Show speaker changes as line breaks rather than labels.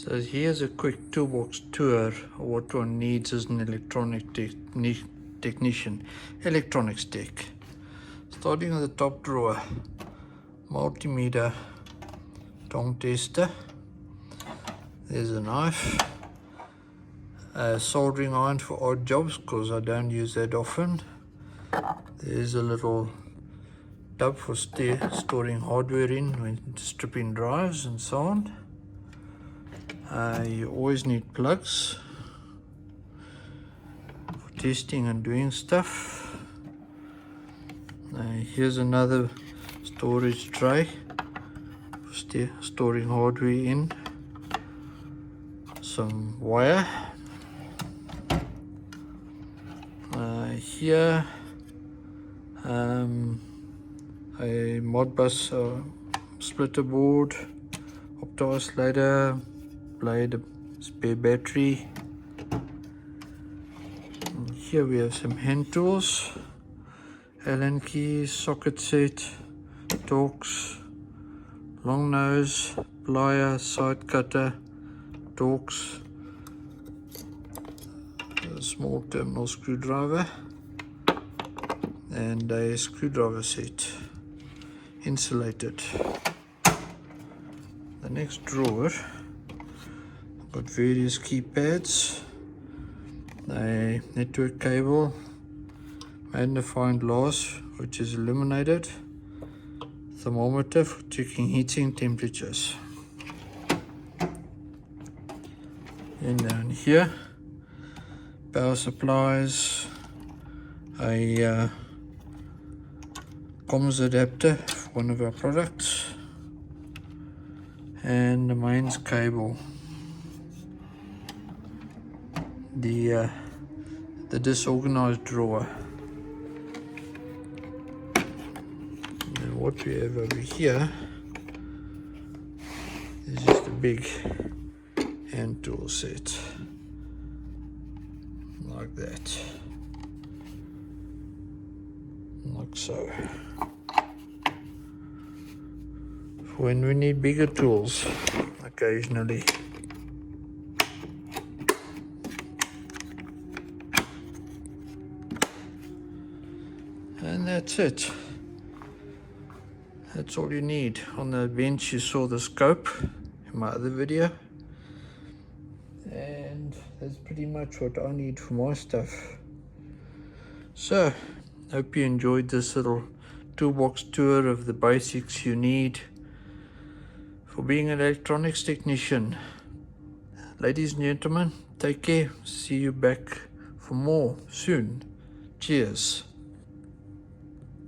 So here's a quick toolbox tour of what one needs as an technician, electronics tech. Starting at the top drawer, multimeter, tong tester, there's a knife, a soldering iron for odd jobs because I don't use that often. There's a little tub for storing hardware in when stripping drives and so on. You always need plugs for testing and doing stuff. Here's another storage tray for storing hardware in. Some wire. Here a Modbus splitter board, opto oscillator, blade, a spare battery. And here we have some hand tools, Allen keys, socket set, Torx, long nose, plier, side cutter, Torx, a small terminal screwdriver, and a screwdriver set, insulated. The next drawer, got various keypads, a network cable, magnifying glass which is illuminated, thermometer for checking heating temperatures. And down here, power supplies, a comms adapter for one of our products, and the mains cable. The disorganized drawer. And what we have over here is just a big hand tool set, like that, like so. When we need bigger tools occasionally. And that's it. That's all you need. On the bench you saw the scope in my other video. And that's pretty much what I need for my stuff. So, hope you enjoyed this little toolbox tour of the basics you need for being an electronics technician. Ladies and gentlemen, take care. See you back for more soon. Cheers.